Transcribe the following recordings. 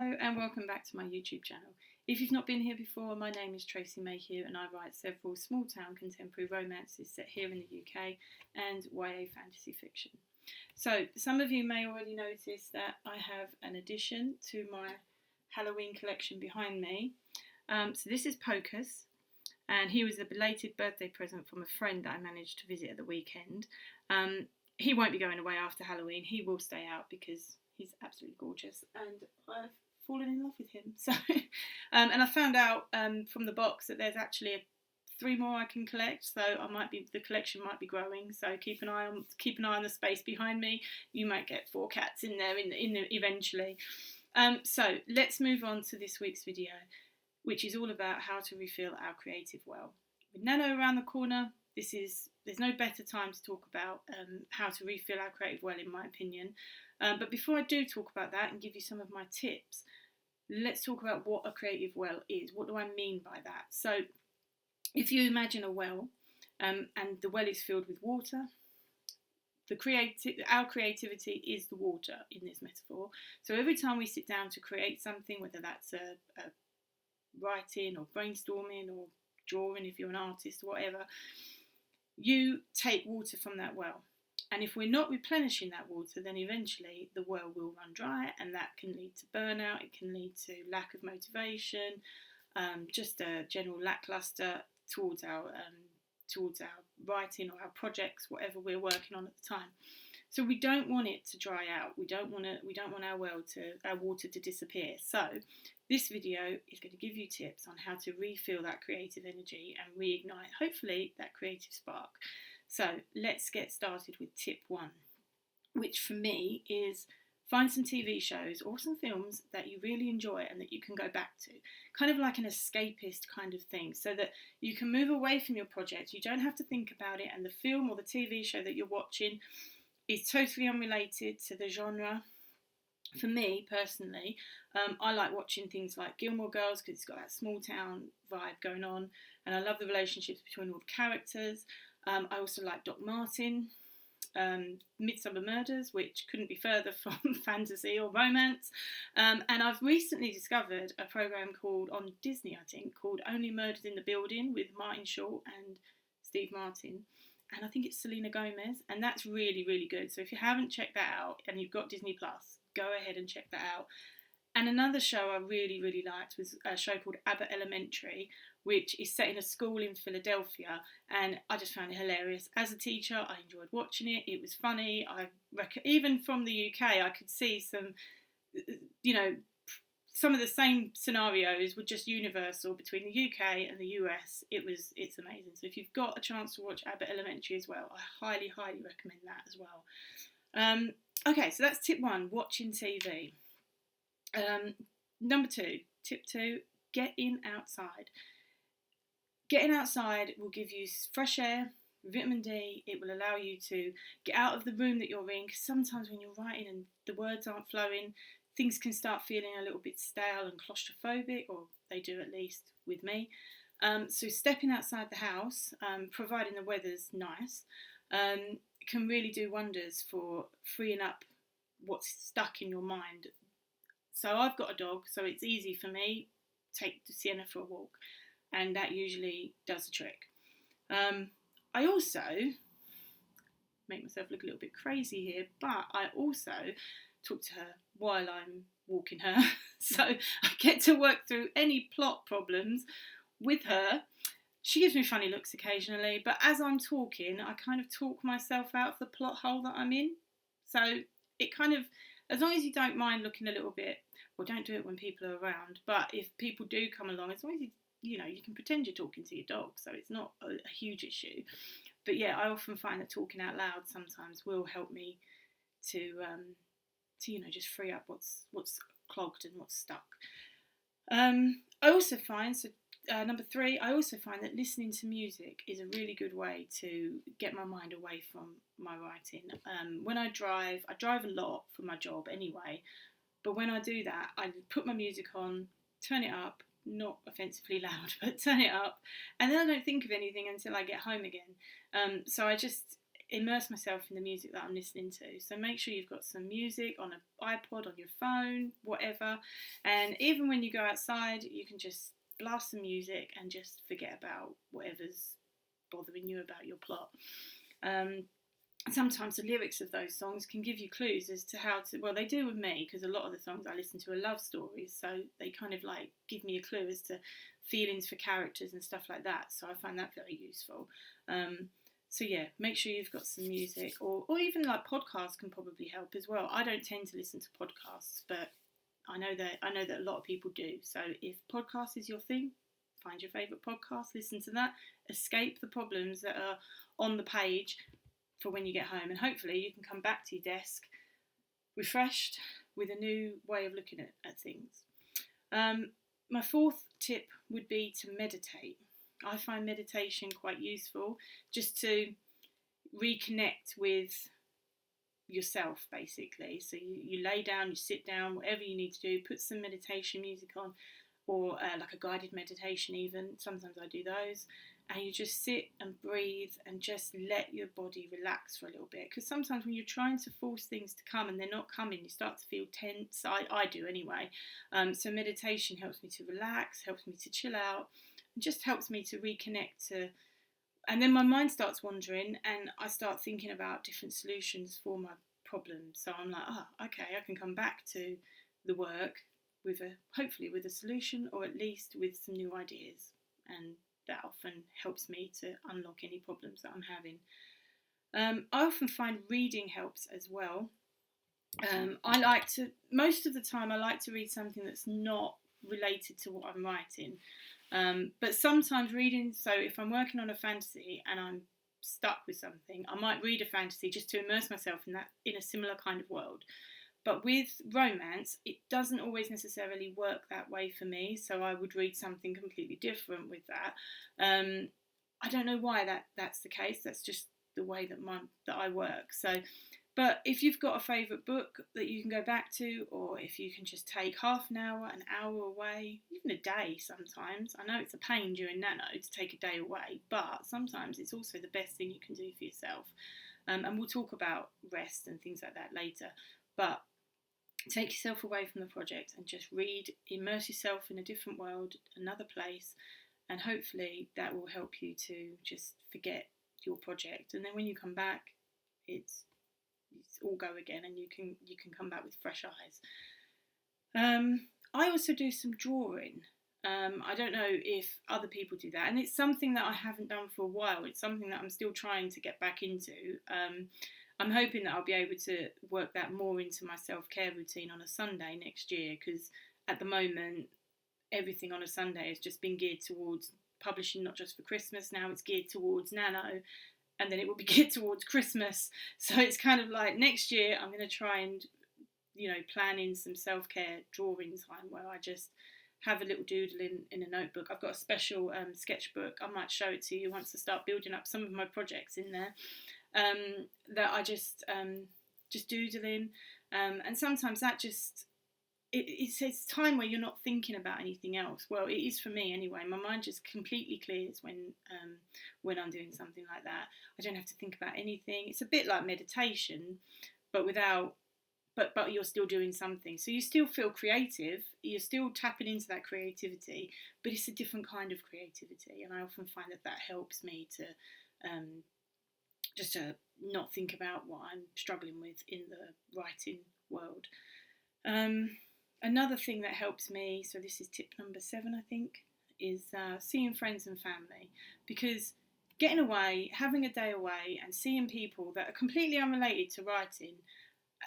And welcome back to my YouTube channel. If you've not been here before, my name is Tracy Mayhew and I write several small town contemporary romances set here in the UK and YA fantasy fiction. So some of you may already notice that I have an addition to my Halloween collection behind me. So this is Pocus, and he was a belated birthday present from a friend that I managed to visit at the weekend. He won't be going away after Halloween. He will stay out because he's absolutely gorgeous and I've fallen in love with him. So, and I found out from the box that there's actually 3 more I can collect. So the collection might be growing. So keep an eye on the space behind me. You might get 4 cats in there eventually. So let's move on to this week's video, which is all about how to refill our creative well. With Nano around the corner, there's no better time to talk about how to refill our creative well, in my opinion. But before I do talk about that and give you some of my tips, let's talk about what a creative well is. What do I mean by that? So if you imagine a well and the well is filled with water, our creativity is the water in this metaphor. So every time we sit down to create something, whether that's a writing or brainstorming or drawing if you're an artist or whatever, you take water from that well. And if we're not replenishing that water, then eventually the well will run dry, and that can lead to burnout, it can lead to lack of motivation, just a general lackluster towards our writing or our projects, whatever we're working on at the time. So we don't want it to dry out. We don't want our water to disappear. So this video is going to give you tips on how to refill that creative energy and reignite, hopefully, that creative spark. So let's get started with tip 1, which for me is find some TV shows or some films that you really enjoy and that you can go back to. Kind of like an escapist kind of thing, so that you can move away from your project. You don't have to think about it, and the film or the TV show that you're watching is totally unrelated to the genre. For me personally, I like watching things like Gilmore Girls because it's got that small town vibe going on, and I love the relationships between all the characters. I also like Doc Martin, Midsummer Murders, which couldn't be further from fantasy or romance. And I've recently discovered a programme on Disney, I think, called Only Murders in the Building with Martin Short and Steve Martin. And I think it's Selena Gomez, and that's really, really good. So if you haven't checked that out and you've got Disney Plus, go ahead and check that out. And another show I really, really liked was a show called Abbott Elementary, which is set in a school in Philadelphia, and I just found it hilarious. As a teacher, I enjoyed watching it. It was funny. Even from the UK, I could see some of the same scenarios were just universal between the UK and the US. It's amazing. So if you've got a chance to watch Abbott Elementary as well, I highly, highly recommend that as well. Okay, so that's tip 1, watching TV. Tip 2, getting outside. Getting outside will give you fresh air, vitamin D. It will allow you to get out of the room that you're in, because sometimes when you're writing and the words aren't flowing, things can start feeling a little bit stale and claustrophobic, or they do at least with me. So stepping outside the house, providing the weather's nice, can really do wonders for freeing up what's stuck in your mind. So I've got a dog, so it's easy for me. Take Sienna for a walk, and that usually does the trick. I also make myself look a little bit crazy here, but I also talk to her while I'm walking her. So I get to work through any plot problems with her. She gives me funny looks occasionally, but as I'm talking, I kind of talk myself out of the plot hole that I'm in. So it kind of, as long as you don't mind looking a little bit, well, don't do it when people are around, but if people do come along, as long as you can pretend you're talking to your dog, so it's not a huge issue. But yeah, I often find that talking out loud sometimes will help me to just free up what's clogged and what's stuck. I also find, number 3, I also find that listening to music is a really good way to get my mind away from my writing. When I drive a lot for my job anyway, but when I do that, I put my music on, turn it up, not offensively loud, but turn it up, and then I don't think of anything until I get home again. So immerse myself in the music that I'm listening to. So make sure you've got some music on an iPod, on your phone, whatever. And even when you go outside, you can just blast some music and just forget about whatever's bothering you about your plot. Sometimes the lyrics of those songs can give you clues as to how to, well, they do with me, because a lot of the songs I listen to are love stories, so they kind of like give me a clue as to feelings for characters and stuff like that, so I find that very useful. So yeah, make sure you've got some music, or even like podcasts can probably help as well. I don't tend to listen to podcasts, but I know that a lot of people do. So if podcast is your thing, find your favourite podcast, listen to that, escape the problems that are on the page for when you get home, and hopefully you can come back to your desk refreshed with a new way of looking at things. My fourth tip would be to meditate. I find meditation quite useful, just to reconnect with yourself, basically. So you lay down, you sit down, whatever you need to do, put some meditation music on, or like a guided meditation even. Sometimes I do those. And you just sit and breathe and just let your body relax for a little bit. Because sometimes when you're trying to force things to come and they're not coming, you start to feel tense. I do anyway. So meditation helps me to relax, helps me to chill out, and just helps me to reconnect to. And then my mind starts wandering and I start thinking about different solutions for my problems. So I'm like, okay, I can come back to the work with hopefully with a solution, or at least with some new ideas. And that often helps me to unlock any problems that I'm having. I often find reading helps as well. Most of the time I like to read something that's not related to what I'm writing. But sometimes reading, so if I'm working on a fantasy and I'm stuck with something, I might read a fantasy just to immerse myself in a similar kind of world. But with romance, it doesn't always necessarily work that way for me, so I would read something completely different with that. I don't know why that's the case. That's just the way that I work. So, but if you've got a favourite book that you can go back to, or if you can just take half an hour away, even a day sometimes. I know it's a pain during Nano to take a day away, but sometimes it's also the best thing you can do for yourself. And we'll talk about rest and things like that later. But take yourself away from the project and just read, immerse yourself in a different world, another place, and hopefully that will help you to just forget your project. And then when you come back, it's all go again, and you can come back with fresh eyes. I also do some drawing. I don't know if other people do that, and it's something that I haven't done for a while. It's something that I'm still trying to get back into. I'm hoping that I'll be able to work that more into my self-care routine on a Sunday next year, because at the moment everything on a Sunday has just been geared towards publishing, not just for Christmas. Now it's geared towards Nano, and then it will be geared towards Christmas. So it's kind of like next year I'm going to try and plan in some self-care drawing time where I just have a little doodle in a notebook. I've got a special sketchbook. I might show it to you once I start building up some of my projects in there. That I just doodle in, and sometimes that just it's time where you're not thinking about anything else. Well, it is for me anyway. My mind just completely clears when I'm doing something like that. I don't have to think about anything. It's a bit like meditation, but but you're still doing something. So you still feel creative. You're still tapping into that creativity, but it's a different kind of creativity. And I often find that helps me to just to not think about what I'm struggling with in the writing world. Another thing that helps me, so this is tip number 7, I think, is seeing friends and family. Because getting away, having a day away and seeing people that are completely unrelated to writing,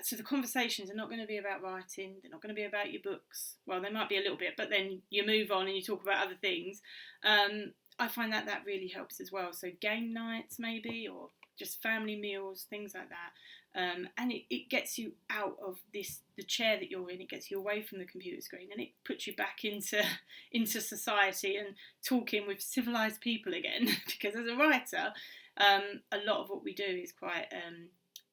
so the conversations are not going to be about writing, they're not going to be about your books. Well, they might be a little bit, but then you move on and you talk about other things. I find that really helps as well. So game nights maybe, or just family meals, things like that. And it gets you out of the chair that you're in. It gets you away from the computer screen, and it puts you back into society and talking with civilised people again. Because as a writer, a lot of what we do is quite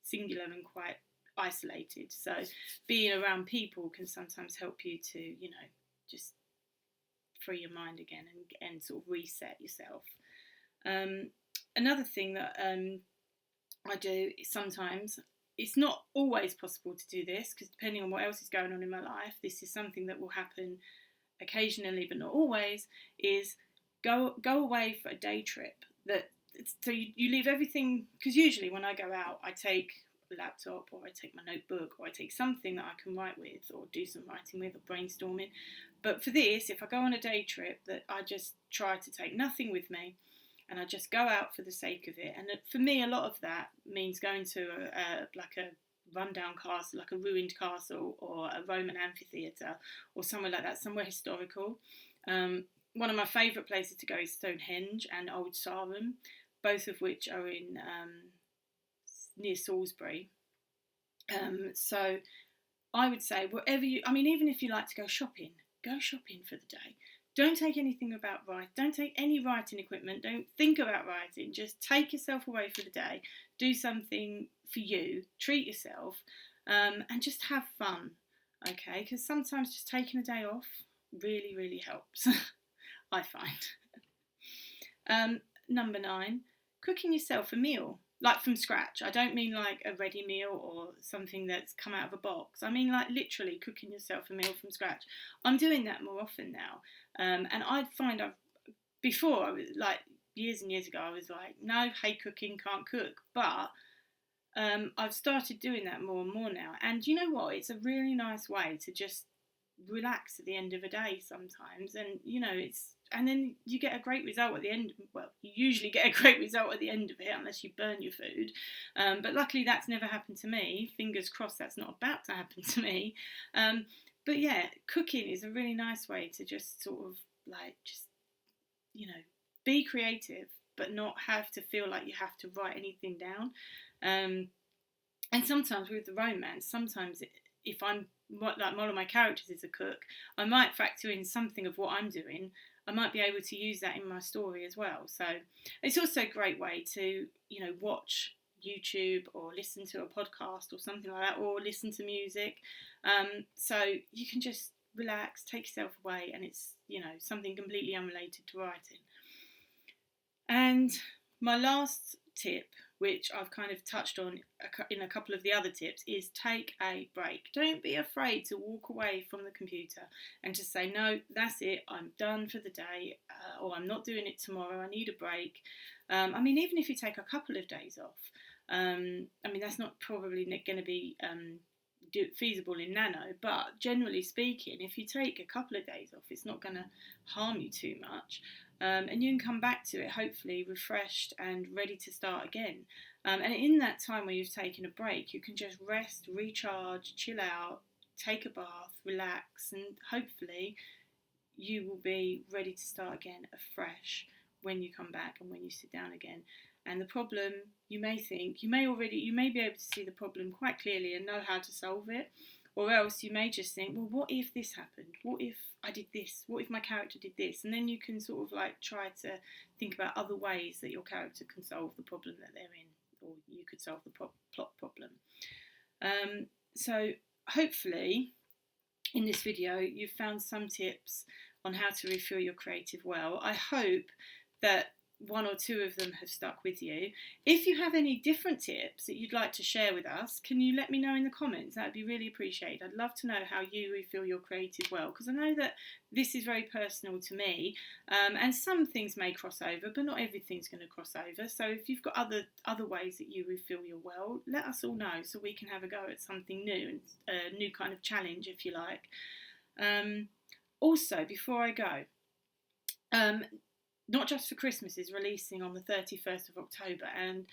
singular and quite isolated. So being around people can sometimes help you to, just free your mind again and sort of reset yourself. Another thing that I do sometimes. It's not always possible to do this because depending on what else is going on in my life, this is something that will happen occasionally but not always, is go away for a day trip. So you leave everything, because usually when I go out I take a laptop or I take my notebook or I take something that I can write with or do some writing with or brainstorming. But for this, if I go on a day trip, that I just try to take nothing with me and I just go out for the sake of it. And for me, a lot of that means going to like a rundown castle, like a ruined castle or a Roman amphitheatre or somewhere like that, somewhere historical. One of my favourite places to go is Stonehenge and Old Sarum, both of which are in near Salisbury. So I would say whatever you, I mean, even if you like to go shopping for the day. Don't take anything about writing. Don't take any writing equipment. Don't think about writing. Just take yourself away for the day. Do something for you. Treat yourself, and just have fun. Okay, because sometimes just taking a day off really, really helps. I find. Number 9, cooking yourself a meal, like from scratch. I don't mean like a ready meal or something that's come out of a box. I mean like literally cooking yourself a meal from scratch. I'm doing that more often now. And I find before I was like years and years ago, I was like, no, hate cooking, can't cook. But I've started doing that more and more now. And you know what? It's a really nice way to just relax at the end of a day sometimes. And you know, and then you get a great result at the end. Well, you usually get a great result at the end of it, unless you burn your food. But luckily, that's never happened to me. Fingers crossed, that's not about to happen to me. But yeah, cooking is a really nice way to just sort of like you know, be creative, but not have to feel like you have to write anything down. And sometimes with the romance, if I'm like one of my characters is a cook, I might factor in something of what I'm doing. I might be able to use that in my story as well. So it's also a great way to, you know, watch YouTube or listen to a podcast or something like that, or listen to music. So you can just relax, take yourself away, and it's, you know, something completely unrelated to writing. And my last tip, which I've kind of touched on in a couple of the other tips, is take a break. Don't be afraid to walk away from the computer and to say, no, that's it, I'm done for the day, or I'm not doing it tomorrow, I need a break. I mean, even if you take a couple of days off, I mean, that's not probably going to be feasible in Nano, but generally speaking, if you take a couple of days off, it's not going to harm you too much. And you can come back to it hopefully refreshed and ready to start again. And in that time where you've taken a break, you can just rest, recharge, chill out, take a bath, relax, and hopefully you will be ready to start again afresh when you come back and when you sit down again. And the problem, you may be able to see the problem quite clearly and know how to solve it. Or else you may just think, well, what if this happened? What if I did this? What if my character did this? And then you can sort of like try to think about other ways that your character can solve the problem that they're in, or you could solve the plot problem. So hopefully in this video you've found some tips on how to refill your creative well. I hope that one or two of them have stuck with you. If you have any different tips that you'd like to share with us, can you let me know in the comments? That would be really appreciated. I'd love to know how you refill your creative well, because I know that this is very personal to me, and some things may cross over, but not everything's going to cross over. So if you've got other ways that you refill your well, let us all know so we can have a go at something new, and a new kind of challenge, if you like. Also, before I go, Not Just for Christmas is releasing on the 31st of October, and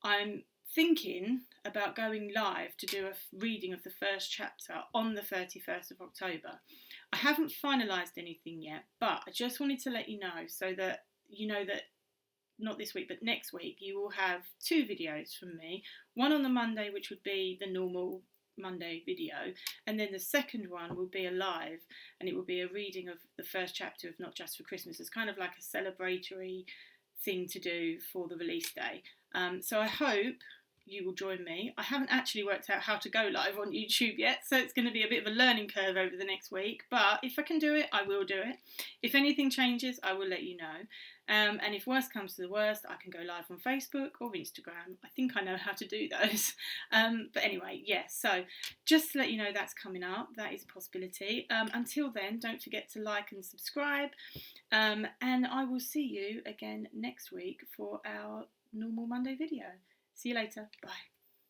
I'm thinking about going live to do a reading of the first chapter on the 31st of October. I haven't finalised anything yet, but I just wanted to let you know so that you know that not this week, but next week, you will have 2 videos from me. One on the Monday, which would be the normal Monday video, and then the second one will be a live, and it will be a reading of the first chapter of Not Just for Christmas. It's kind of like a celebratory thing to do for the release day. So I hope you will join me. I haven't actually worked out how to go live on YouTube yet, so it's going to be a bit of a learning curve over the next week, but if I can do it, I will do it. If anything changes, I will let you know. And if worst comes to the worst, I can go live on Facebook or Instagram. I think I know how to do those. But anyway, yes, so just to let you know that's coming up. That is a possibility. Until then, don't forget to like and subscribe. And I will see you again next week for our normal Monday video. See you later. Bye.